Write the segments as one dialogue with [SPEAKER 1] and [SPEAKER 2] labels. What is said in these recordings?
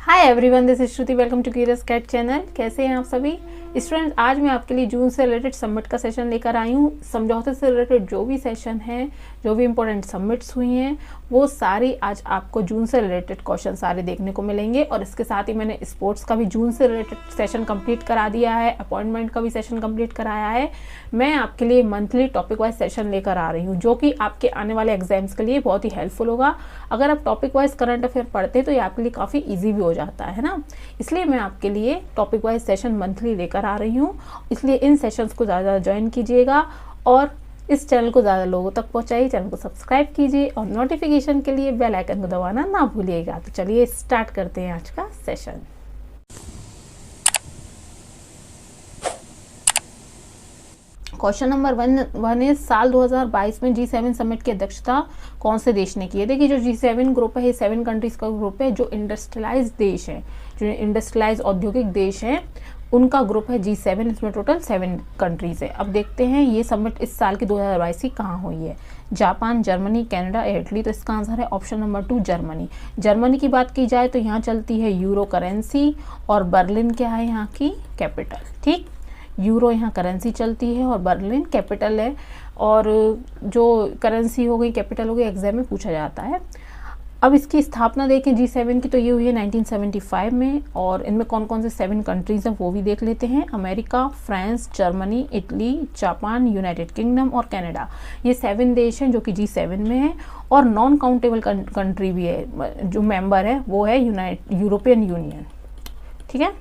[SPEAKER 1] Hi everyone, this is Shruti. Welcome to curious cat channel. कैसे हैं आप सभी स्टूडेंट? आज मैं आपके लिए जून से रिलेटेड सबमिट का सेशन लेकर आई हूँ। समझौते से रिलेटेड जो भी सेशन है, जो भी इंपॉर्टेंट सबमिट्स हुई हैं, वो सारी आज आपको जून से रिलेटेड क्वेश्चन सारे देखने को मिलेंगे। और इसके साथ ही मैंने स्पोर्ट्स का भी जून से रिलेटेड सेशन कंप्लीट करा दिया है, अपॉइंटमेंट का भी सेशन कंप्लीट कराया है। मैं आपके लिए मंथली टॉपिक वाइज सेशन लेकर आ रही हूँ, जो कि आपके आने वाले एग्जाम्स के लिए बहुत ही हेल्पफुल होगा। अगर आप टॉपिक वाइज करंट अफेयर पढ़ते हैं तो ये आपके लिए काफ़ी ईजी भी हो जाता है ना। इसलिए मैं आपके लिए टॉपिक वाइज सेशन मंथली लेकर आ रही हूँ। इसलिए इन सेशंस को ज़्यादा ज्वाइन कीजिएगा और इस चैनल को ज़्यादा लोगों तक पहुँचाइए। चैनल को सब्सक्राइब कीजिए और नोटिफिकेशन के लिए बेल आइकन को दबाना ना भूलिएगा। तो चलिए स्टार्ट करते हैं आज का session. Question number one is साल 2022 में G7 समिट की अध्यक्षता कौन से देश ने की है? देखिए, जो G7 ग्रुप है, ये 7 कंट्रीज का ग्रुप है। जो इंडस्ट्रियलाइज देश है, जो इंडस्ट्रियलाइज औद्योगिक देश हैं, उनका ग्रुप है G7। इसमें टोटल 7 कंट्रीज है। अब देखते हैं ये समिट इस साल की 2022 की कहाँ हुई है। Japan, Germany, Canada, Italy. तो इसका आंसर है ऑप्शन नंबर 2, जर्मनी। जर्मनी की बात की जाए तो यहाँ चलती है यूरो करेंसी और बर्लिन क्या है यहाँ की कैपिटल। ठीक, यूरो यहाँ करेंसी चलती है और बर्लिन कैपिटल है। और जो करेंसी हो गई, कैपिटल हो गई, एग्जाम में पूछा जाता है। अब इसकी स्थापना देखें G7 की, तो ये हुई है 1975 में। और इनमें कौन कौन से 7 कंट्रीज हैं वो भी देख लेते हैं। America, France, Germany, Italy, Japan, United kingdom और कनाडा। ये 7 देश हैं जो कि G7 में है। और नॉन काउंटेबल कंट्री भी है, जो मेंबर है वो है यूरोपियन यूनियन। ठीक है,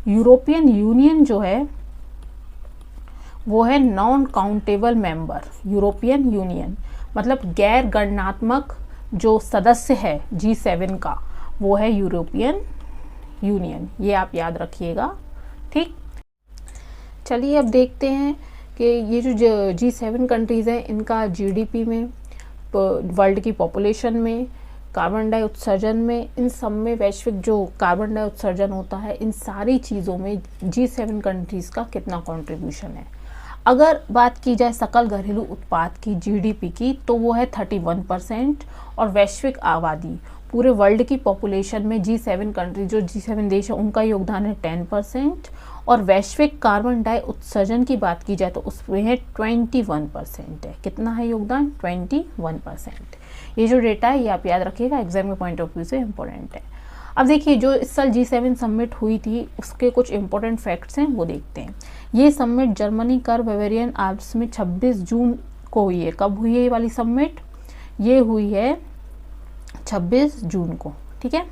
[SPEAKER 1] यूरोपियन यूनियन जो है वो है non countable member. European union मतलब गैर गणनात्मक जो सदस्य है G7 का, वो है यूरोपियन यूनियन। ये आप याद रखिएगा। ठीक, चलिए अब देखते हैं कि ये जो G7 कंट्रीज़ हैं, इनका GDP में, वर्ल्ड की पॉपुलेशन में, कार्बन डाई उत्सर्जन में, इन सब में, वैश्विक जो कार्बन डाई उत्सर्जन होता है, इन सारी चीज़ों में G7 कंट्रीज़ का कितना कंट्रीब्यूशन है। अगर बात की जाए सकल घरेलू उत्पाद की, GDP की, तो वो है 31%। और वैश्विक आबादी, पूरे वर्ल्ड की पॉपुलेशन में G7 कंट्री, जो G7 देश है, उनका योगदान है 10%। और वैश्विक कार्बन डाई उत्सर्जन की बात की जाए तो उसमें है 21% है। कितना है योगदान? 21%। ये जो डेटा है ये आप याद रखिएगा, एग्जाम के पॉइंट ऑफ व्यू से इम्पोर्टेंट है। अब देखिए, जो इस साल G7 समिट हुई थी उसके कुछ इंपॉर्टेंट फैक्ट्स हैं, वो देखते हैं। ये समिट जर्मनी कर बावेरियन आल्प्स में 26 जून को हुई है। कब हुई है ये वाली समिट? ये हुई है 26 जून को। ठीक है,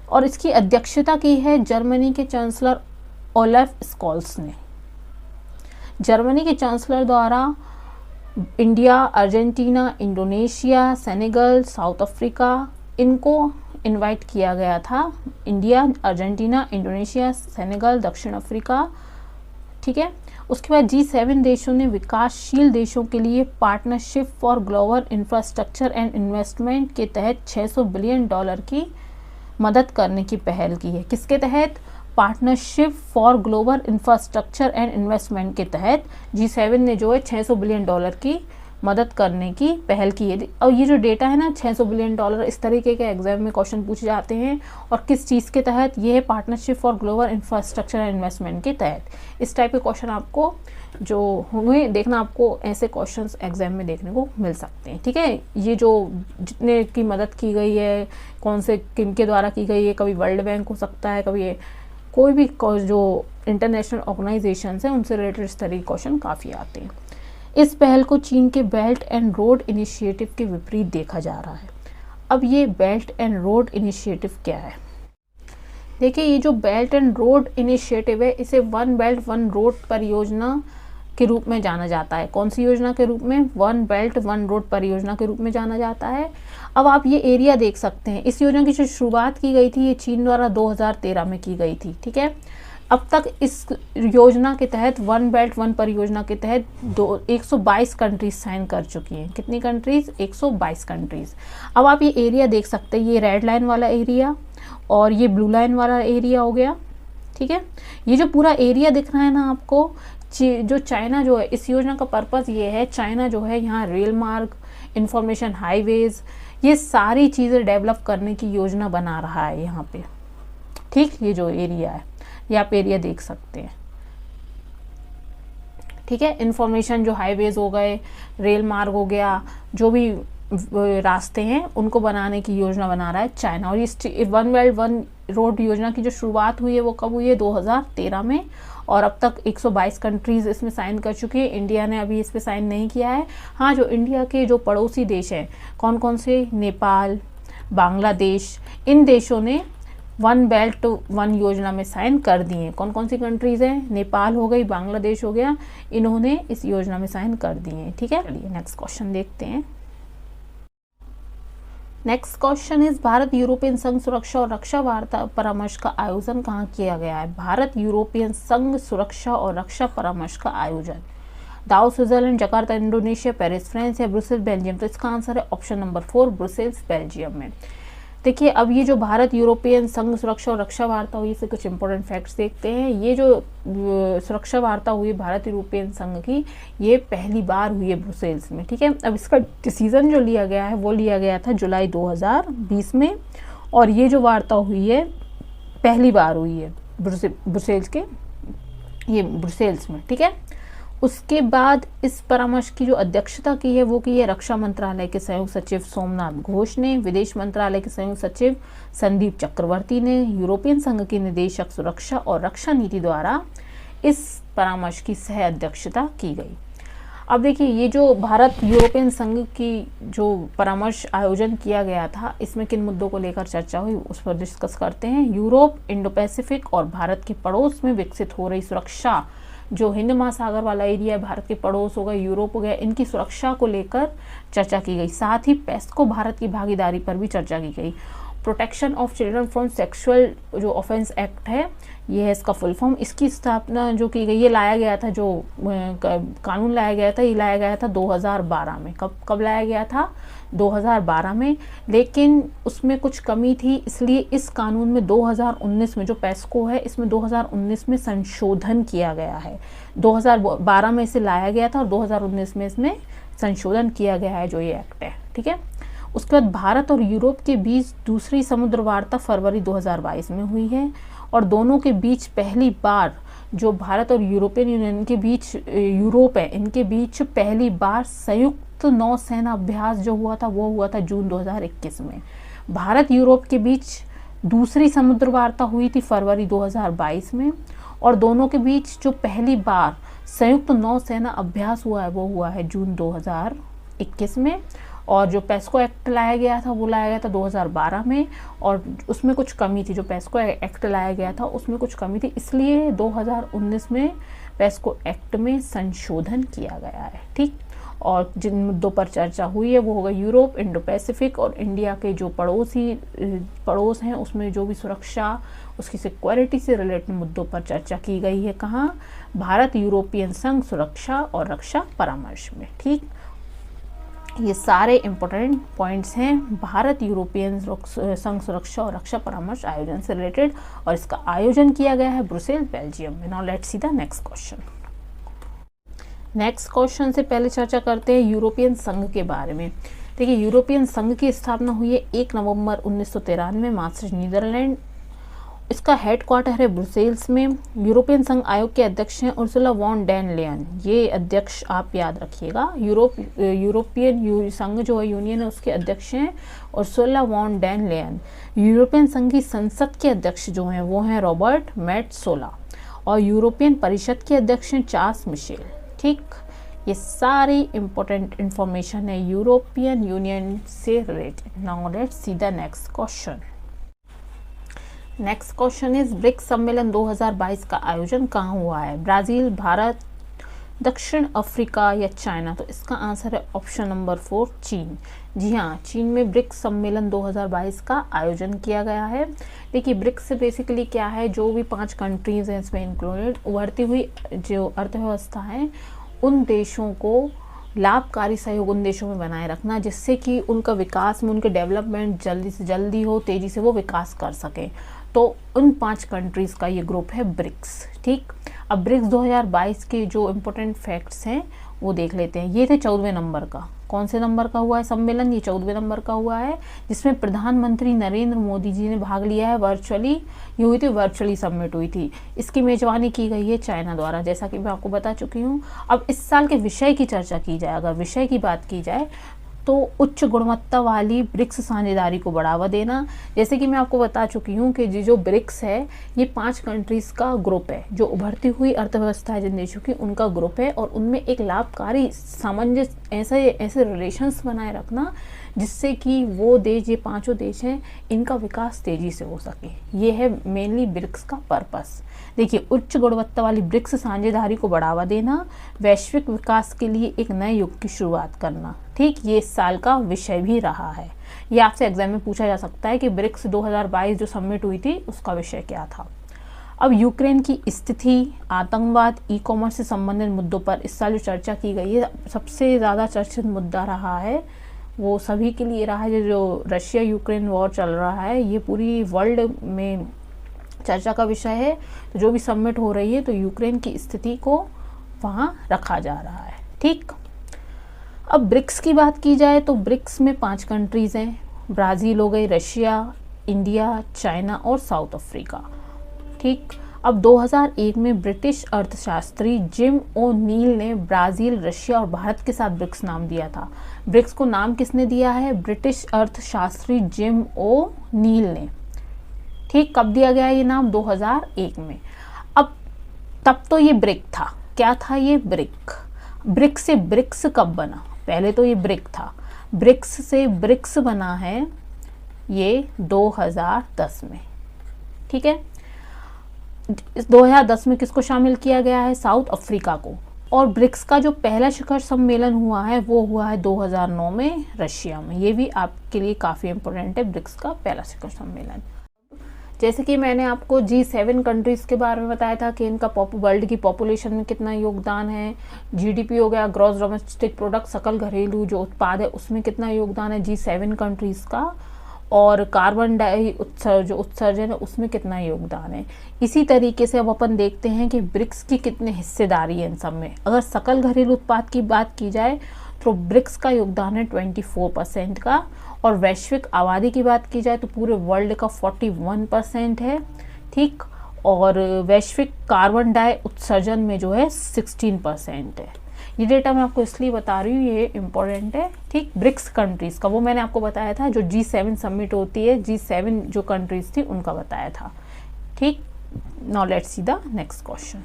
[SPEAKER 1] और इसकी अध्यक्षता की है जर्मनी के चांसलर ओलाफ स्कॉल्स ने। जर्मनी के चांसलर द्वारा India, Argentina, Indonesia, Senegal, south Africa, इनको इनवाइट किया गया था। इंडिया, अर्जेंटीना, इंडोनेशिया, सेनेगल, दक्षिण अफ्रीका। ठीक है, उसके बाद G7 देशों ने विकासशील देशों के लिए partnership for global infrastructure and investment के तहत $600 बिलियन की मदद करने की पहल की है। किसके तहत? Partnership for global infrastructure and investment के तहत G7 ने जो है $600 बिलियन की मदद करने की पहल की है। और ये जो डेटा है ना, $600 बिलियन, इस तरीके के एग्जाम में क्वेश्चन पूछे जाते हैं। और किस चीज़ के तहत? ये है partnership for global infrastructure and investment के तहत। इस टाइप के क्वेश्चन आपको जो होंगे देखना, आपको ऐसे क्वेश्चंस एग्जाम में देखने को मिल सकते हैं। ठीक है, ये जो जितने की मदद की गई है, कौन से किन के द्वारा की गई है, कभी वर्ल्ड बैंक हो सकता है, कभी कोई भी जो इंटरनेशनल ऑर्गेनाइजेशंस हैं उनसे रिलेटेड इस तरह के क्वेश्चन काफ़ी आते हैं। इस पहल को चीन के बेल्ट एंड रोड इनिशिएटिव के विपरीत देखा जा रहा है। अब ये बेल्ट एंड रोड इनिशिएटिव क्या है? देखिए, ये जो बेल्ट एंड रोड इनिशिएटिव है, इसे वन बेल्ट वन रोड परियोजना के रूप में जाना जाता है। कौन सी योजना के रूप में? वन बेल्ट वन रोड परियोजना के रूप में जाना जाता है। अब आप ये एरिया देख सकते हैं। इस योजना की जो शुरुआत की गई थी, ये चीन द्वारा 2013 में की गई थी। ठीक है, अब तक इस योजना के तहत, वन बेल्ट वन परियोजना के तहत 122 कंट्रीज साइन कर चुकी हैं। कितनी कंट्रीज? 122 कंट्रीज। अब आप ये एरिया देख सकते हैं, ये रेड लाइन वाला एरिया और ये ब्लू लाइन वाला एरिया हो गया। ठीक है, ये जो पूरा एरिया दिख रहा है ना आपको, जो चाइना जो है, इस योजना का पर्पज़ ये है, चाइना जो है यहाँ रेल मार्ग, इंफॉर्मेशन हाईवेज, ये सारी चीज़ें डेवलप करने की योजना बना रहा है यहाँ पे। ठीक, ये जो एरिया है ये आप एरिया देख सकते हैं। ठीक है, इंफॉर्मेशन जो हाईवेज हो गए, रेल मार्ग हो गया, जो भी रास्ते हैं उनको बनाने की योजना बना रहा है चाइना। और ये वन वर्ल्ड वन रोड योजना की जो शुरुआत हुई है वो कब हुई है? 2013 में। और अब तक 122 कंट्रीज इसमें साइन कर चुकी है। इंडिया ने अभी इस पे साइन नहीं किया है। हाँ, जो इंडिया के जो पड़ोसी देश हैं, कौन कौन से? नेपाल, बांग्लादेश, इन देशों ने वन बेल्ट वन योजना में साइन कर दिए हैं। कौन कौन सी कंट्रीज हैं? नेपाल हो गई, बांग्लादेश हो गया, इन्होंने इस योजना में साइन कर दिए हैं। ठीक है, चलिए नेक्स्ट क्वेश्चन देखते हैं। Next question is Bharat European संघ सुरक्षा और रक्षा वार्ता परामर्श का आयोजन कहाँ किया गया है? भारत यूरोपियन संघ सुरक्षा और रक्षा परामर्श का आयोजन दाओ Switzerland, Jakarta Indonesia, Paris France या ब्रुसेल्स बेल्जियम। तो इसका आंसर है ऑप्शन नंबर 4, ब्रुसेल्स बेल्जियम में। देखिए, अब ये जो भारत यूरोपियन संघ सुरक्षा और रक्षा वार्ता हुई, इससे कुछ इंपॉर्टेंट फैक्ट्स देखते हैं। ये जो सुरक्षा वार्ता हुई भारत यूरोपियन संघ की, ये पहली बार हुई है ब्रुसेल्स में। ठीक है, अब इसका डिसीजन जो लिया गया है वो लिया गया था जुलाई 2020 में, और ये जो वार्ता हुई है पहली बार हुई है ब्रुसेल्स के, ये ब्रुसेल्स में। ठीक है, उसके बाद इस परामर्श की जो अध्यक्षता की है वो की है रक्षा मंत्रालय के संयुक्त सचिव सोमनाथ घोष ने, विदेश मंत्रालय के संयुक्त सचिव संदीप चक्रवर्ती ने। यूरोपियन संघ के निदेशक सुरक्षा और रक्षा नीति द्वारा इस परामर्श की सह अध्यक्षता की गई। अब देखिए, ये जो भारत यूरोपियन संघ की जो परामर्श आयोजन किया गया था, इसमें किन मुद्दों को लेकर चर्चा हुई उस पर डिस्कस करते हैं। यूरोप, इंडो पैसिफिक और भारत के पड़ोस में विकसित हो रही सुरक्षा, जो हिंद महासागर वाला एरिया है, भारत के पड़ोस हो गए, यूरोप हो गया, इनकी सुरक्षा को लेकर चर्चा की गई। साथ ही पेस्को भारत की भागीदारी पर भी चर्चा की गई। Protection of children from sexual जो ऑफेंस एक्ट है, ये है इसका फुल फॉर्म। इसकी स्थापना जो की गई, ये लाया गया था, जो कानून लाया गया था, ये लाया गया था 2012 में। कब लाया गया था? 2012 में। लेकिन उसमें कुछ कमी थी, इसलिए इस कानून में 2019 में, जो पेस्को है, इसमें 2019 में संशोधन किया गया है। 2012 में इसे लाया गया था और 2019 में इसमें संशोधन किया गया है, जो ये एक्ट है। ठीक है, उसके बाद भारत और यूरोप के बीच दूसरी समुद्र वार्ता फरवरी 2022 में हुई है, और दोनों के बीच पहली बार, जो भारत और यूरोपियन यूनियन के बीच यूरोप है, इनके बीच पहली बार संयुक्त नौसेना अभ्यास जो हुआ था वो हुआ था जून 2021 में। भारत यूरोप के बीच दूसरी समुद्र वार्ता हुई थी फरवरी 2022 में, और दोनों के बीच जो पहली बार संयुक्त नौसेना अभ्यास हुआ है वो हुआ है जून 2021 में। और जो पेस्को एक्ट लाया गया था वो लाया गया था 2012 में, और उसमें कुछ कमी थी। जो पेस्को एक्ट लाया गया था उसमें कुछ कमी थी, इसलिए 2019 में पेस्को एक्ट में संशोधन किया गया है। ठीक, और जिन मुद्दों पर चर्चा हुई है वो होगा यूरोप, इंडो पैसिफिक और इंडिया के जो पड़ोस हैं, उसमें जो भी सुरक्षा, उसकी सिक्योरिटी से रिलेटेड मुद्दों पर चर्चा की गई है। कहाँ? भारत यूरोपियन संघ सुरक्षा और रक्षा परामर्श में। ठीक, ये सारे इंपॉर्टेंट पॉइंट्स हैं भारत यूरोपियन संघ सुरक्षा और रक्षा परामर्श आयोजन से रिलेटेड, और इसका आयोजन किया गया है ब्रुसेल्स बेल्जियम में। Now let's see the next question. Next question से पहले चर्चा करते हैं यूरोपियन संघ के बारे में। देखिए, यूरोपियन संघ की स्थापना हुई है 1 नवंबर 1993 मास्ट्रिच, नीदरलैंड। इसका हेडक्वार्टर है ब्रुसेल्स में। यूरोपियन संघ आयोग के अध्यक्ष हैं उर्सुला वॉन डेर लेयन, ये अध्यक्ष आप याद रखिएगा। यूरोपियन संघ जो है, यूनियन है, उसके अध्यक्ष हैं Ursula von der Leyen. European संघ की संसद के अध्यक्ष जो हैं वो हैं रॉबर्ट मेट्सोला, और यूरोपियन परिषद के अध्यक्ष हैं चार्ल्स मिशेल। ठीक, ये सारी इंपॉर्टेंट इंफॉर्मेशन है यूरोपियन यूनियन से related. Now let's see the next question. Next question is BRICS सम्मेलन 2022 का आयोजन कहाँ हुआ है? ब्राजील, भारत, दक्षिण अफ्रीका या चाइना? तो इसका आंसर है ऑप्शन नंबर 4, चीन। जी हाँ, चीन में ब्रिक्स सम्मेलन 2022 का आयोजन किया गया है। देखिए, ब्रिक्स से बेसिकली क्या है, जो भी 5 कंट्रीज हैं इसमें इंक्लूडेड, उभरती हुई जो अर्थव्यवस्था है उन देशों को लाभकारी सहयोग उन देशों में बनाए रखना, जिससे कि उनका विकास में, उनके डेवलपमेंट जल्दी से जल्दी हो, तेज़ी से वो विकास कर सकें। तो उन 5 कंट्रीज़ का ये ग्रुप है ब्रिक्स। ठीक, अब ब्रिक्स 2022 के जो इम्पोर्टेंट फैक्ट्स हैं वो देख लेते हैं। ये थे 14वें नंबर का, कौन से नंबर का हुआ है सम्मेलन? ये 14वें नंबर का हुआ है, जिसमें प्रधानमंत्री नरेंद्र मोदी जी ने भाग लिया है वर्चुअली। ये हुई थी वर्चुअली सबमिट हुई थी। इसकी मेजबानी की गई है चाइना द्वारा, जैसा कि मैं आपको बता चुकी हूँ। अब इस साल के विषय की चर्चा की जाए, अगर विषय की बात की जाए तो उच्च गुणवत्ता वाली ब्रिक्स साझेदारी को बढ़ावा देना। जैसे कि मैं आपको बता चुकी हूँ कि जो ब्रिक्स है ये 5 कंट्रीज़ का ग्रुप है, जो उभरती हुई अर्थव्यवस्था है जिन देशों की, उनका ग्रुप है। और उनमें एक लाभकारी सामंजस्य ऐसे रिलेशंस बनाए रखना जिससे कि वो देश, ये 5 देश हैं, इनका विकास तेज़ी से हो सके। ये है मेनली ब्रिक्स का पर्पस। देखिए, उच्च गुणवत्ता वाली ब्रिक्स साझेदारी को बढ़ावा देना, वैश्विक विकास के लिए एक नए युग की शुरुआत करना। ठीक, ये इस साल का विषय भी रहा है। ये आपसे एग्जाम में पूछा जा सकता है कि ब्रिक्स 2022 जो सबमिट हुई थी उसका विषय क्या था। अब यूक्रेन की स्थिति, आतंकवाद, ई कॉमर्स से संबंधित मुद्दों पर इस साल जो चर्चा की गई है, सबसे ज़्यादा चर्चित मुद्दा रहा है वो सभी के लिए रहा है जो रशिया यूक्रेन वॉर चल रहा है। ये पूरी वर्ल्ड में चर्चा का विषय है। तो जो भी सबमिट हो रही है तो यूक्रेन की स्थिति को वहाँ रखा जा रहा है। ठीक, अब ब्रिक्स की बात की जाए तो ब्रिक्स में 5 कंट्रीज़ हैं। ब्राज़ील हो गई, रशिया, इंडिया, चाइना और साउथ अफ्रीका। ठीक, अब 2001 में ब्रिटिश अर्थशास्त्री जिम ओ नील ने ब्राज़ील, रशिया और भारत के साथ ब्रिक्स नाम दिया था। ब्रिक्स को नाम किसने दिया है? ब्रिटिश अर्थशास्त्री जिम ओ नील ने। ठीक, कब दिया गया ये नाम? 2001 में। अब तब तो ये ब्रिक था। क्या था ये? ब्रिक। ब्रिक से ब्रिक्स कब बना? पहले तो ये ब्रिक था, ब्रिक्स से ब्रिक्स बना है ये 2010 में। ठीक है, इस 2010 में किसको शामिल किया गया है? साउथ अफ्रीका को। और ब्रिक्स का जो पहला शिखर सम्मेलन हुआ है वो हुआ है 2009 में रशिया में। ये भी आपके लिए काफ़ी इम्पोर्टेंट है, ब्रिक्स का पहला शिखर सम्मेलन। जैसे कि मैंने आपको G7 कंट्रीज़ के बारे में बताया था कि इनका वर्ल्ड की पॉपुलेशन में कितना योगदान है। जीडीपी हो गया, ग्रॉस डोमेस्टिक प्रोडक्ट, सकल घरेलू जो उत्पाद है, उसमें कितना योगदान है G7 कंट्रीज़ का। और कार्बन डाई उत्सर्जन है उसमें कितना योगदान है। इसी तरीके से अब अपन देखते हैं कि ब्रिक्स की कितनी हिस्सेदारी है इन सब में। अगर सकल घरेलू उत्पाद की बात की जाए तो ब्रिक्स का योगदान है 24% का। और वैश्विक आबादी की बात की जाए तो पूरे वर्ल्ड का 41% है। ठीक, और वैश्विक कार्बन डाई उत्सर्जन में जो है 16% है। ये डेटा मैं आपको इसलिए बता रही हूँ, ये इम्पोर्टेंट है। ठीक, ब्रिक्स कंट्रीज़ का वो मैंने आपको बताया था, जो G7 सबमिट होती है, G7 जो कंट्रीज़ थी उनका बताया था। ठीक, now let's see the next question.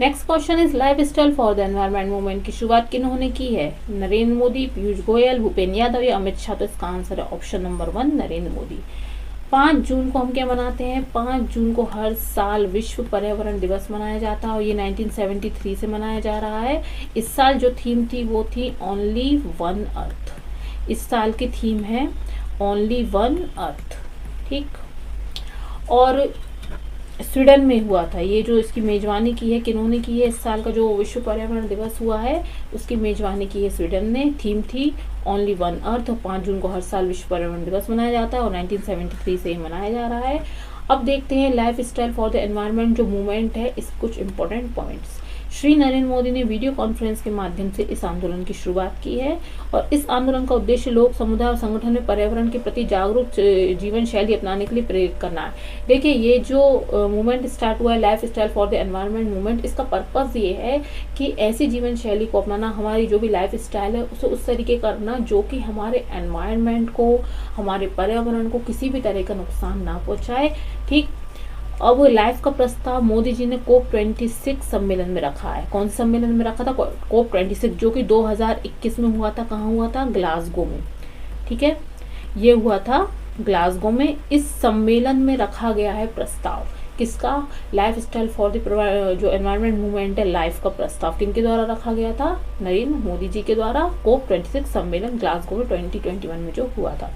[SPEAKER 1] Next question is life style for the environment movement की शुरुआत किन्होंने की है? नरेंद्र मोदी, पीयूष गोयल, भूपेन्द्र यादव या अमित शाह? तो इसका आंसर है ऑप्शन नंबर 1 नरेंद्र मोदी। 5 जून को हम क्या मनाते हैं? 5 जून को हर साल विश्व पर्यावरण दिवस मनाया जाता है और ये 1973 से मनाया जा रहा है। इस साल जो थीम थी वो थी ओनली वन अर्थ। इस साल की थीम है ओनली वन अर्थ। ठीक, और स्वीडन में हुआ था ये, जो इसकी मेजबानी की है किन्होंने की है? इस साल का जो विश्व पर्यावरण दिवस हुआ है उसकी मेजबानी की है स्वीडन ने। थीम थी ओनली वन अर्थ। 5 जून को हर साल विश्व पर्यावरण दिवस मनाया जाता है और 1973 से ही मनाया जा रहा है। अब देखते हैं life style for the environment जो मूवमेंट है, इस कुछ इंपॉर्टेंट पॉइंट्स। श्री नरेंद्र मोदी ने वीडियो कॉन्फ्रेंस के माध्यम से इस आंदोलन की शुरुआत की है और इस आंदोलन का उद्देश्य लोग, समुदाय और संगठन में पर्यावरण के प्रति जागरूक जीवन शैली अपनाने के लिए प्रेरित करना है। देखिए, ये जो मूवमेंट स्टार्ट हुआ है life style for the environment movement, इसका पर्पस ये है कि ऐसी जीवन शैली को अपनाना, हमारी जो भी लाइफ स्टाइल है उसे उस तरीके करना जो कि हमारे एनवायरनमेंट को, हमारे पर्यावरण को किसी भी तरह का नुकसान ना पहुँचाए। ठीक, अब लाइफ का प्रस्ताव मोदी जी ने COP26 सम्मेलन में रखा है। कौन से सम्मेलन में रखा था? COP26, जो कि 2021 में हुआ था। कहाँ हुआ था? ग्लासगो में। ठीक है, ये हुआ था ग्लासगो में। इस सम्मेलन में रखा गया है प्रस्ताव किसका? लाइफ स्टाइल फॉर द जो एनवायरनमेंट मूवमेंट है, लाइफ का प्रस्ताव किनके द्वारा रखा गया था? नरेंद्र मोदी जी के द्वारा। COP26 सम्मेलन ग्लासगो में 2021 में जो हुआ था।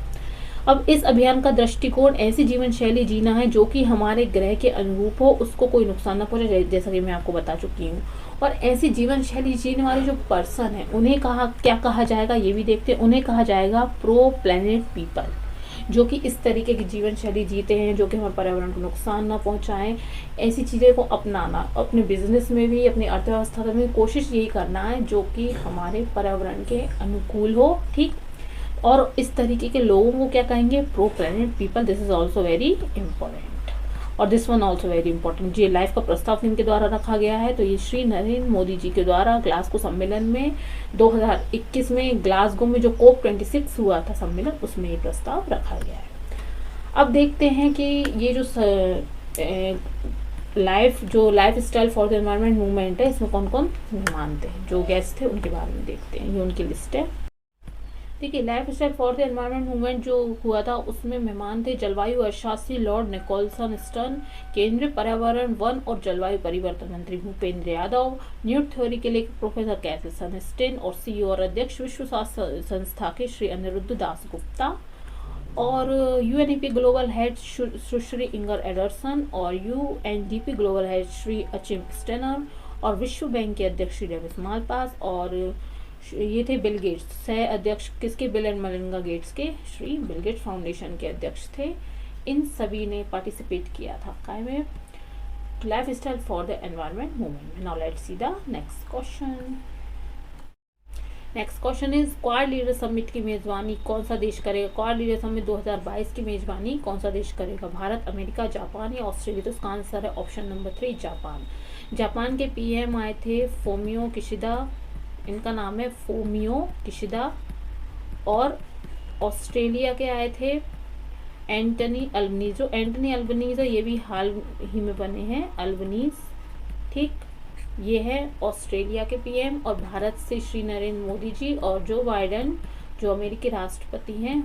[SPEAKER 1] अब इस अभियान का दृष्टिकोण ऐसी जीवन शैली जीना है जो कि हमारे ग्रह के अनुरूप हो, उसको कोई नुकसान ना पहुंचे, जैसा कि मैं आपको बता चुकी हूँ। और ऐसी जीवन शैली जीने वाले जो पर्सन है उन्हें क्या कहा जाएगा ये भी देखते हैं। उन्हें कहा जाएगा प्रो प्लैनेट पीपल। जो कि इस तरीके की जीवन शैली जीते हैं जो कि हमारे पर्यावरण को नुकसान ना पहुंचाएं। ऐसी चीज़ें को अपनाना, अपने बिजनेस में भी, अपनी अर्थव्यवस्था में भी कोशिश यही करना है जो कि हमारे पर्यावरण के अनुकूल हो। ठीक, और इस तरीके के लोगों को क्या कहेंगे, pro planet people. This is also very important. और this one also very important. ये लाइफ का प्रस्ताव किनके द्वारा रखा गया है, तो ये श्री नरेंद्र मोदी जी के द्वारा ग्लासगो सम्मेलन में 2021 में ग्लासगो में जो COP 26 हुआ था सम्मेलन, उसमें ये प्रस्ताव रखा गया है। अब देखते हैं कि ये जो life style for the environment movement है, इसमें कौन कौन मेहमान थे, जो गेस्ट थे उनके बारे में देखते हैं। ये उनकी लिस्ट है। देखिए, life style for the environment movement जो हुआ था उसमें मेहमान थे जलवायु अर्थशास्त्री लॉर्ड निकोलसन स्टर्न, केंद्रीय पर्यावरण, वन और जलवायु परिवर्तन मंत्री भूपेंद्र यादव, न्यूट थ्योरी के लेखक प्रोफेसर कैथी सनस्टीन और CEO और अध्यक्ष विश्व स्वास्थ्य संस्था के श्री अनिरुद्ध दास गुप्ता, और UNEP ग्लोबल हेड सुश्री इंगर एडरसन, और UNDP global head Shri Achim Steiner, और विश्व बैंक के अध्यक्ष श्री डेविस मालपास, और ये थे बिल गेट्स, सह अध्यक्ष किसके, बिल एंड मेलिंडा गेट्स के, श्री बिल गेट्स फाउंडेशन के अध्यक्ष थे। इन सभी ने पार्टिसिपेट किया था काय में, life style for the environment movement. Now let's see the next question. Next question is quad leader summit की मेजबानी कौन सा देश करेगा। क्वाड लीडर समिट 2022 की मेजबानी कौन सा देश करेगा, भारत, अमेरिका, जापान या ऑस्ट्रेलिया। तो इसका आंसर है ऑप्शन नंबर 3, जापान। जापान के PM आए थे फोमियो किशिदा, इनका नाम है फोमियो किशिदा, और ऑस्ट्रेलिया के आए थे एंटनी अल्बनीज। जो एंटनी अल्बनीज है ये भी हाल ही में बने हैं अल्बनीज। ठीक, ये है ऑस्ट्रेलिया के PM, और भारत से श्री नरेंद्र मोदी जी और जो बाइडेन जो अमेरिकी राष्ट्रपति हैं,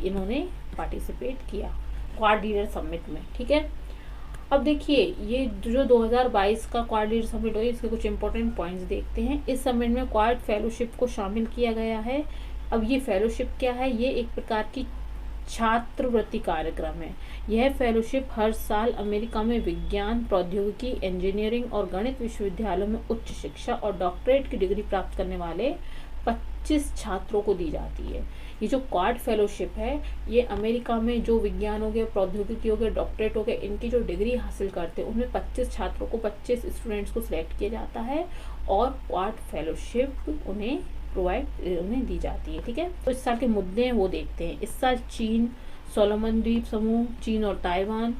[SPEAKER 1] इन्होंने पार्टिसिपेट किया क्वाड लीडर समिट में। ठीक है, अब देखिए ये जो 2022 का क्वाड लीडर समिट हुई, इसके कुछ इंपॉर्टेंट पॉइंट्स देखते हैं। इस समिट में क्वाड फेलोशिप को शामिल किया गया है। अब ये फेलोशिप क्या है, ये एक प्रकार की छात्रवृत्ति कार्यक्रम है। यह फेलोशिप हर साल अमेरिका में विज्ञान, प्रौद्योगिकी, इंजीनियरिंग और गणित विश्वविद्यालयों में उच्च शिक्षा और डॉक्टरेट की डिग्री प्राप्त करने वाले 25 छात्रों को दी जाती है। ये जो क्वाड फेलोशिप है, ये अमेरिका में जो विज्ञान हो गया, प्रौद्योगिकी हो गया, डॉक्टरेट हो गया, इनकी जो डिग्री हासिल करते हैं उनमें 25 छात्रों को, 25 स्टूडेंट्स को सिलेक्ट किया जाता है और क्वाड फेलोशिप उन्हें दी जाती है। ठीक है, तो इस साल के मुद्दे हैं वो देखते हैं। इस साल चीन, सोलोमन द्वीप समूह, चीन और ताइवान,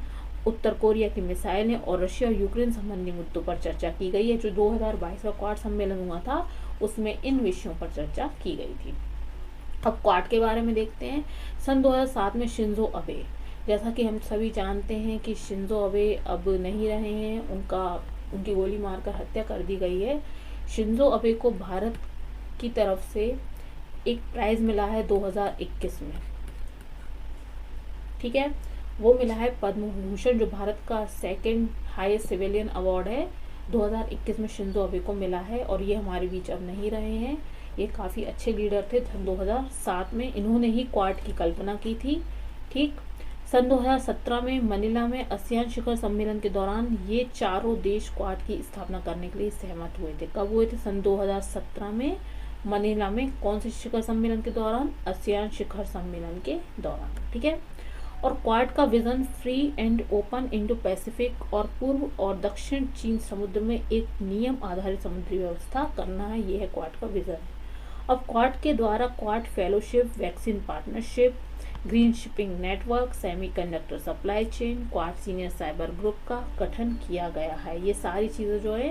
[SPEAKER 1] उत्तर कोरिया की मिसाइलें और रशिया और यूक्रेन संबंधी मुद्दों पर चर्चा की गई है। जो 2022 का क्वाड सम्मेलन हुआ था उसमें इन विषयों पर चर्चा की गई थी। अब क्वाड के बारे में देखते हैं। सन 2007 में शिंजो अबे, जैसा कि हम सभी जानते हैं कि शिंजो अबे अब नहीं रहे हैं, उनकी गोली मारकर हत्या कर दी गई है। शिंजो अबे को भारत की तरफ से एक प्राइज मिला है 2021 में। ठीक है, वो मिला है पद्म भूषण, जो भारत का सेकंड हाईएस्ट सिविलियन अवार्ड है। 2021 में शिंजो अबे को मिला है और ये हमारे बीच अब नहीं रहे हैं। ये काफ़ी अच्छे लीडर थे। सन 2007 में इन्होंने ही क्वाड की कल्पना की थी। ठीक, सन 2017 में मनीला में आसियान शिखर सम्मेलन के दौरान ये चारों देश क्वाड की स्थापना करने के लिए सहमत हुए थे। कब हुए थे? सन 2017 में मनीला में। कौन से शिखर सम्मेलन के दौरान? आसियान शिखर सम्मेलन के दौरान। ठीक है, और क्वाड का vision free and open Indo Pacific और पूर्व और दक्षिण चीन समुद्र में एक नियम आधारित समुद्री व्यवस्था करना है। ये है क्वाड का विजन। अब क्वाड के द्वारा quad fellowship, vaccine partnership, green shipping network, semiconductor supply chain, quad senior cyber group का गठन किया गया है। ये सारी चीज़ें जो है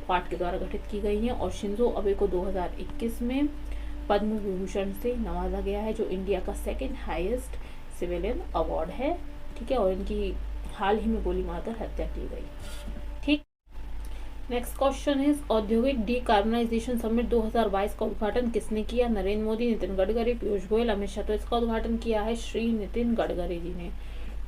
[SPEAKER 1] क्वाड के द्वारा गठित की गई हैं। और शिंजो अबे को 2021 में पद्म विभूषण से नवाजा गया है, जो इंडिया का सेकेंड हाईएस्ट सिविलियन अवार्ड है। ठीक है, और इनकी हाल ही में गोली मारकर हत्या की गई। ठीक, नेक्स्ट क्वेश्चन इज औद्योगिक डीकार्बनाइजेशन समिट 2022 का उद्घाटन किसने किया? नरेंद्र मोदी, नितिन गडकरी, पीयूष गोयल, अमित शाह। तो इसका उद्घाटन किया है श्री नितिन गडकरी जी ने।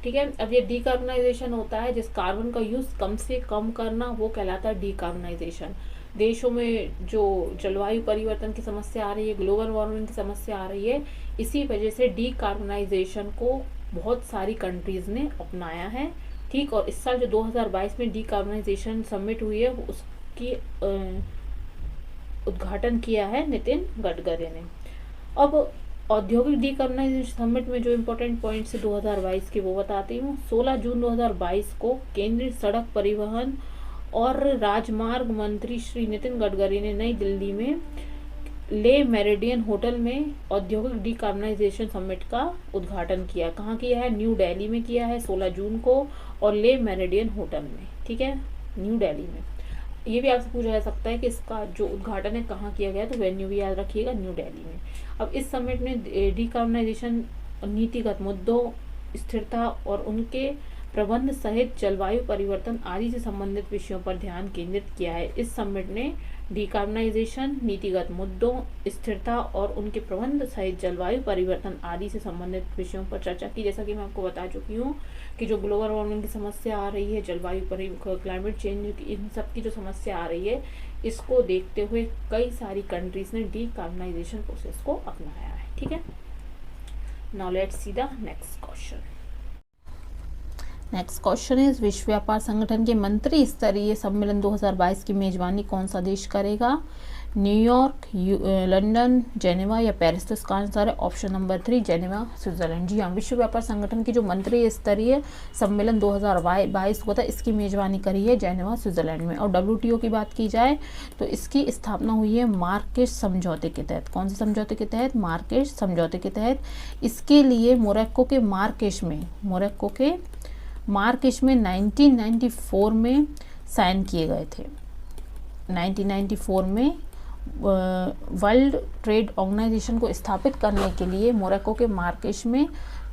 [SPEAKER 1] ठीक है, अब ये डीकार्बनाइजेशन होता है जिस कार्बन का यूज कम से कम करना, वो कहलाता है डीकार्बनाइजेशन। देशों में जो जलवायु परिवर्तन की समस्या आ रही है, ग्लोबल वार्मिंग की समस्या आ रही है, इसी वजह से डीकार्बनाइजेशन को बहुत सारी कंट्रीज ने अपनाया है। ठीक, और इस साल जो 2022 में डीकार्बनाइजेशन समिट हुई है, उसकी उद्घाटन किया है नितिन गडकरी ने। अब औद्योगिक डीकार्बोनाइजेशन समिट में जो इम्पोर्टेंट पॉइंट्स है 2022 के वो बताती हूँ। 16 जून 2022 को केंद्रीय सड़क परिवहन और राजमार्ग मंत्री श्री नितिन गडकरी ने नई दिल्ली में ले मेरिडियन होटल में औद्योगिक डीकार्बोनाइजेशन समिट का उद्घाटन किया। कहाँ किया है? न्यू दिल्ली में किया है 16 जून को, और ले मेरिडियन होटल में, ठीक है, न्यू दिल्ली में। ये भी आपसे पूछा जा सकता है कि इसका जो उद्घाटन है कहाँ किया गया, तो वेन्यू भी याद रखिएगा, न्यू दिल्ली में। अब इस समिट में डीकार्बोनाइजेशन नीतिगत मुद्दों, स्थिरता और उनके प्रबंध सहित जलवायु परिवर्तन आदि से संबंधित विषयों पर ध्यान केंद्रित किया है। इस समिट ने डीकार्बोनाइजेशन नीतिगत मुद्दों, स्थिरता और उनके प्रबंध सहित जलवायु परिवर्तन आदि से संबंधित विषयों पर चर्चा की। जैसा कि मैं आपको बता चुकी हूँ कि जो ग्लोबल वार्मिंग की समस्या आ रही है, जलवायु क्लाइमेट चेंज की, इन सब की जो समस्या आ रही है, इसको देखते हुए कई सारी कंट्रीज ने डीकार्बोनाइजेशन प्रोसेस को अपनाया है, ठीक है। Now let's see the next question. Next question is विश्व व्यापार संगठन के मंत्री स्तरीय सम्मेलन 2022 की मेजबानी कौन सा देश करेगा? न्यूयॉर्क, लंदन, जेनेवा या पेरिस? तो इसका आंसर है ऑप्शन नंबर 3, जेनेवा, स्विट्जरलैंड। जी हाँ, विश्व व्यापार संगठन की जो मंत्री स्तरीय सम्मेलन 2022 हुआ था, इसकी मेजबानी करी है जेनेवा, स्विट्जरलैंड में। और WTO की बात की जाए तो इसकी स्थापना हुई है मार्केश समझौते के तहत। कौन से समझौते के तहत? मार्केश समझौते के तहत। इसके लिए मोरक्को के मार्केश में 1994 में साइन किए गए थे। 1994 में वर्ल्ड ट्रेड ऑर्गेनाइजेशन को स्थापित करने के लिए मोरक्को के मार्केश में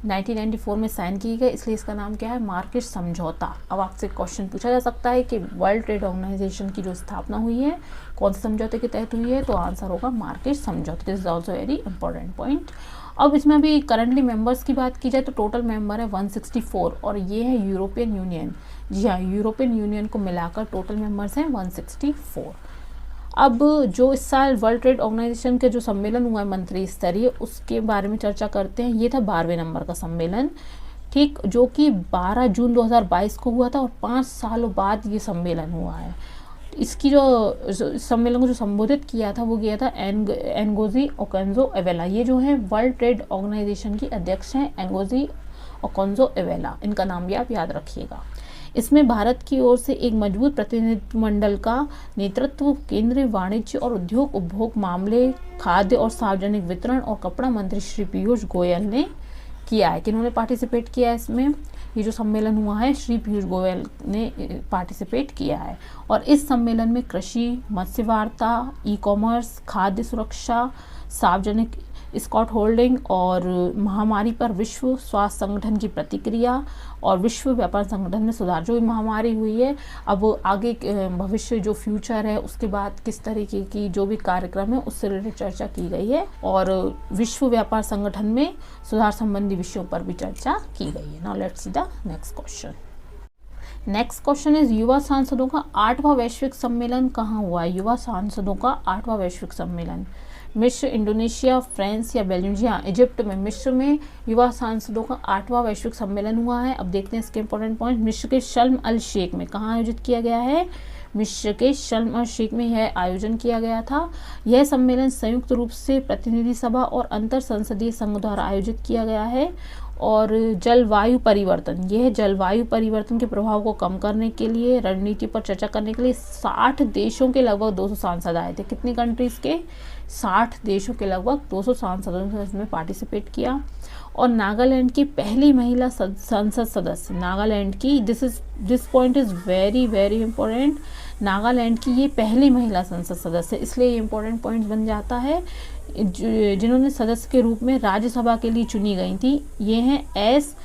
[SPEAKER 1] 1994 में साइन किए गए, इसलिए इसका नाम क्या है? मार्केश समझौता। अब आपसे क्वेश्चन पूछा जा सकता है कि वर्ल्ड ट्रेड ऑर्गेनाइजेशन की जो स्थापना हुई है कौन से समझौते के तहत हुई है, तो आंसर होगा मार्केश समझौता। This is also very important point. अब इसमें भी करंटली मेंबर्स की बात की जाए तो टोटल मेंबर है 164, और ये है यूरोपियन यूनियन। जी हाँ, यूरोपियन यूनियन को मिलाकर टोटल मेंबर्स हैं 164। अब जो इस साल वर्ल्ड ट्रेड ऑर्गेनाइजेशन के जो सम्मेलन हुआ है मंत्री स्तरीय, उसके बारे में चर्चा करते हैं। ये था 12वें नंबर का सम्मेलन, ठीक, जो कि 12 जून 2022 को हुआ था, और 5 सालों बाद ये सम्मेलन हुआ है। इसकी जो सम्मेलन को जो संबोधित किया था वो किया था एनगोजी ओकोंजो-इवेला। ये जो है वर्ल्ड ट्रेड ऑर्गेनाइजेशन की अध्यक्ष हैं, एनगोजी ओकोंजो-इवेला, इनका नाम भी आप याद रखिएगा। इसमें भारत की ओर से एक मजबूत प्रतिनिधिमंडल का नेतृत्व केंद्रीय वाणिज्य और उद्योग, उपभोग मामले, खाद्य और सार्वजनिक वितरण और कपड़ा मंत्री श्री पीयूष गोयल ने किया है। किन्होंने पार्टिसिपेट किया है इसमें? ये जो सम्मेलन हुआ है, श्री पीयूष गोयल ने पार्टिसिपेट किया है। और इस सम्मेलन में कृषि, मत्स्य वार्ता, ई-कॉमर्स, खाद्य सुरक्षा, सार्वजनिक स्कॉट होल्डिंग और महामारी पर विश्व स्वास्थ्य संगठन की प्रतिक्रिया और विश्व व्यापार संगठन में सुधार, जो भी महामारी हुई है, अब आगे भविष्य जो फ्यूचर है उसके बाद किस तरीके की जो भी कार्यक्रम है उससे रिलेटेड चर्चा की गई है, और विश्व व्यापार संगठन में सुधार संबंधी विषयों पर भी चर्चा की गई है। Now let's see the next question. Next question is युवा सांसदों का 8वां वैश्विक सम्मेलन कहाँ हुआ है? युवा सांसदों का 8वां वैश्विक सम्मेलन मिस्र, इंडोनेशिया, फ्रांस या बेल्जियम? जी हाँ, इजिप्ट में, मिस्र में युवा सांसदों का 8वां वैश्विक सम्मेलन हुआ है। अब देखते हैं इसके इंपॉर्टेंट पॉइंट। मिस्र के शर्म अल शेख में कहाँ आयोजित किया गया है? मिस्र के शर्म अल शेख में यह आयोजन किया गया था। यह सम्मेलन संयुक्त रूप से प्रतिनिधि सभा और अंतर संसदीय संघ द्वारा आयोजित किया गया है। और जलवायु परिवर्तन, यह जलवायु परिवर्तन के प्रभाव को कम करने के लिए रणनीति पर चर्चा करने के लिए 60 देशों के लगभग 200 सांसद आए थे। कितनी कंट्रीज के? 60 देशों के लगभग 200 सांसदों ने इसमें पार्टिसिपेट किया। और नागालैंड की पहली महिला संसद सदस्य, नागालैंड की, this point is very very important, Nagaland की ये पहली महिला संसद सदस्य, इसलिए ये इंपॉर्टेंट पॉइंट बन जाता है, जिन्होंने सदस्य के रूप में राज्यसभा के लिए चुनी गई थी। ये हैं एस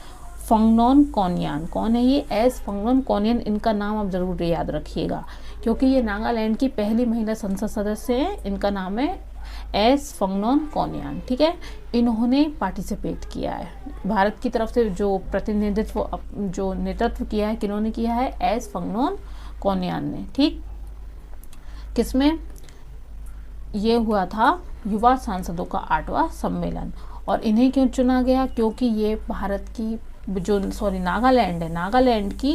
[SPEAKER 1] फंगनोन कोन्यान। कौन है ये? एस फंगनोन कोन्यान। इनका नाम आप जरूर याद रखिएगा क्योंकि ये नागालैंड की पहली महिला संसद सदस्य हैं। इनका नाम है एस फंगनोन कोन्यान, ठीक है। इन्होंने पार्टिसिपेट किया है। भारत की तरफ से जो प्रतिनिधित्व, जो नेतृत्व किया है, किन्होंने किया है? एस फंगनोन कोन्यान ने, ठीक। किसमें ये हुआ था? युवा सांसदों का 8वां सम्मेलन। और इन्हें क्यों चुना गया? क्योंकि ये भारत की नागालैंड है, नागालैंड की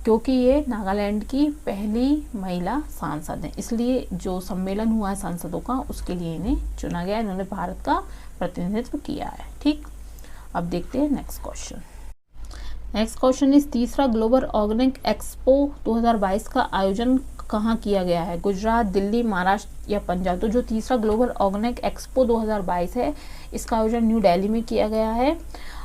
[SPEAKER 1] क्योंकि ये नागालैंड की पहली महिला सांसद हैं, इसलिए जो सम्मेलन हुआ है सांसदों का उसके लिए इन्हें चुना गया, इन्होंने भारत का प्रतिनिधित्व किया है। ठीक, अब देखते हैं नेक्स्ट क्वेश्चन। नेक्स्ट क्वेश्चन इस तीसरा ग्लोबल ऑर्गेनिक एक्सपो 2022 का आयोजन कहाँ किया गया है? गुजरात, दिल्ली, महाराष्ट्र या पंजाब? तो जो तीसरा ग्लोबल ऑर्गेनिक एक्सपो 2022 है इसका आयोजन न्यू दिल्ली में किया गया है।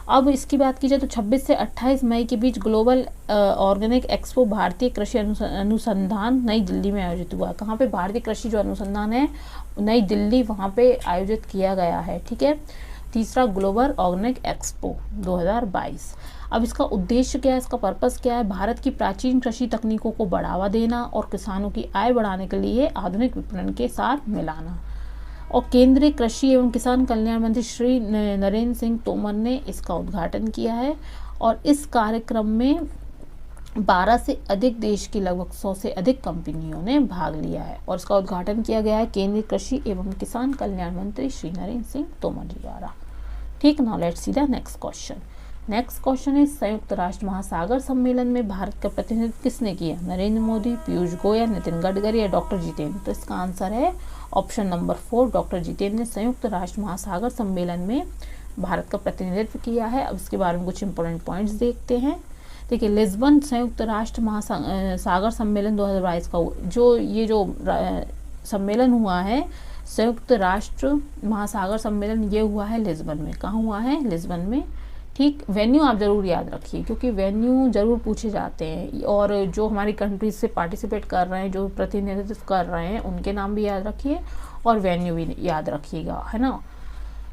[SPEAKER 1] अब इसकी बात की जाए तो 26 से 28 मई के बीच ग्लोबल ऑर्गेनिक एक्सपो भारतीय कृषि अनुसंधान नई दिल्ली में आयोजित हुआ। कहाँ पे? भारतीय कृषि जो अनुसंधान है नई दिल्ली, वहाँ पे आयोजित किया गया है। ठीक है, तीसरा ग्लोबल ऑर्गेनिक एक्सपो 2022। अब इसका उद्देश्य क्या है, इसका पर्पस क्या है? भारत की प्राचीन कृषि तकनीकों को बढ़ावा देना और किसानों की आय बढ़ाने के लिए आधुनिक विपणन के साथ मिलाना। और केंद्रीय कृषि एवं किसान कल्याण मंत्री श्री नरेंद्र सिंह तोमर ने इसका उद्घाटन किया है। और इस कार्यक्रम में 12 से अधिक देश की लगभग 100 से अधिक कंपनियों ने भाग लिया है और इसका उद्घाटन किया गया है केंद्रीय कृषि एवं किसान कल्याण मंत्री श्री नरेंद्र सिंह तोमर जी द्वारा। ठीक, now let's see the next question. Next question है संयुक्त राष्ट्र महासागर सम्मेलन में भारत का प्रतिनिधित्व किसने किया? नरेंद्र मोदी, पीयूष गोयल, नितिन गडकरी या डॉक्टर जितेंद्र? तो इसका आंसर है ऑप्शन नंबर 4, डॉक्टर जितेंद्र ने संयुक्त राष्ट्र महासागर सम्मेलन में भारत का प्रतिनिधित्व किया है। अब इसके बारे में कुछ इंपॉर्टेंट पॉइंट्स देखते हैं। देखिए, लिस्बन संयुक्त राष्ट्र महासागर सम्मेलन 2022 का जो सम्मेलन हुआ है संयुक्त राष्ट्र महासागर सम्मेलन, ये हुआ है लिस्बन में। कहाँ हुआ है? लिस्बन में। ठीक, वेन्यू आप ज़रूर याद रखिए क्योंकि वेन्यू ज़रूर पूछे जाते हैं, और जो हमारी कंट्रीज से पार्टिसिपेट कर रहे हैं, जो प्रतिनिधित्व कर रहे हैं, उनके नाम भी याद रखिए और वेन्यू भी याद रखिएगा, है ना।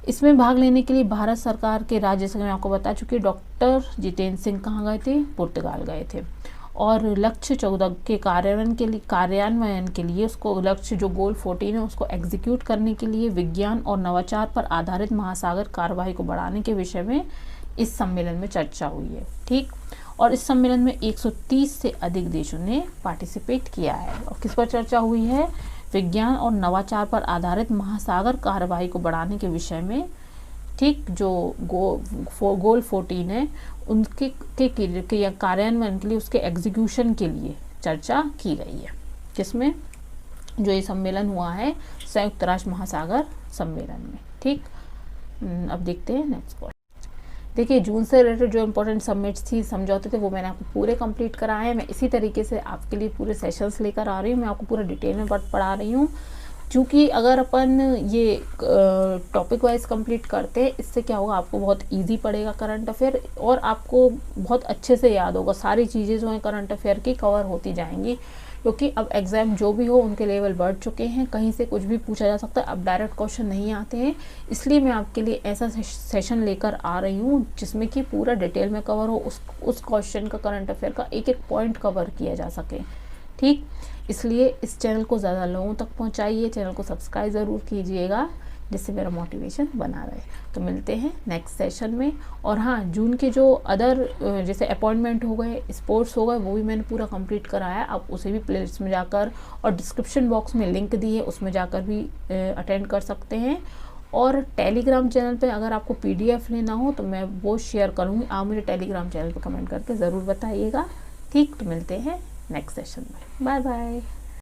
[SPEAKER 1] इसमें भाग लेने के लिए भारत सरकार के राज्य से मैं आपको बता चुकी, डॉक्टर जितेंद्र सिंह कहाँ गए थे? पुर्तगाल गए थे। और लक्ष्य 14 के कार्यान्वयन के लिए उसको लक्ष्य जो गोल 14 है उसको एग्जीक्यूट करने के लिए विज्ञान और नवाचार पर आधारित महासागर कार्यवाही को बढ़ाने के विषय में इस सम्मेलन में चर्चा हुई है। ठीक, और इस सम्मेलन में 130 से अधिक देशों ने पार्टिसिपेट किया है। और किस पर चर्चा हुई है? विज्ञान और नवाचार पर आधारित महासागर कार्यवाही को बढ़ाने के विषय में। ठीक, जो गोल 14 है उनके कार्यान्वयन के लिए, उसके एग्जीक्यूशन के लिए चर्चा की गई है। किसमें? जो ये सम्मेलन हुआ है संयुक्त राष्ट्र महासागर सम्मेलन में। ठीक, अब देखते हैं नेक्स्ट क्वेश्चन। देखिए, जून से रिलेटेड जो इंपॉर्टेंट सबमिट्स थी, समझौते थे, वो मैंने आपको पूरे कंप्लीट कराए हैं। मैं इसी तरीके से आपके लिए पूरे सेशंस लेकर आ रही हूँ, मैं आपको पूरा डिटेल में पढ़ा रही हूँ। क्योंकि अगर अपन ये टॉपिक वाइज कंप्लीट करते हैं, इससे क्या होगा, आपको बहुत इजी पड़ेगा करंट अफेयर, और आपको बहुत अच्छे से याद होगा। सारी चीज़ें जो हैं करंट अफेयर की कवर होती जाएंगी, क्योंकि अब एग्ज़ाम जो भी हो उनके लेवल बढ़ चुके हैं, कहीं से कुछ भी पूछा जा सकता है, अब डायरेक्ट क्वेश्चन नहीं आते हैं। इसलिए मैं आपके लिए ऐसा सेशन लेकर आ रही हूँ जिसमें कि पूरा डिटेल में कवर हो, उस क्वेश्चन का, करंट अफेयर का एक एक पॉइंट कवर किया जा सके। ठीक, इसलिए इस चैनल को ज़्यादा लोगों तक पहुँचाइए, चैनल को सब्सक्राइब ज़रूर कीजिएगा जिससे मेरा मोटिवेशन बना रहे। तो मिलते हैं नेक्स्ट सेशन में। और हाँ, जून के जो अदर जैसे अपॉइंटमेंट हो गए, स्पोर्ट्स हो गए, वो भी मैंने पूरा कंप्लीट कराया। आप उसे भी प्लेलिस्ट में जाकर, और डिस्क्रिप्शन बॉक्स में लिंक दी है उसमें जाकर भी अटेंड कर सकते हैं। और टेलीग्राम चैनल पे अगर आपको PDF लेना हो तो मैं वो शेयर करूँगी, आप मुझे टेलीग्राम चैनल पर कमेंट करके ज़रूर बताइएगा। ठीक, तो मिलते हैं नेक्स्ट सेशन में। Bye bye.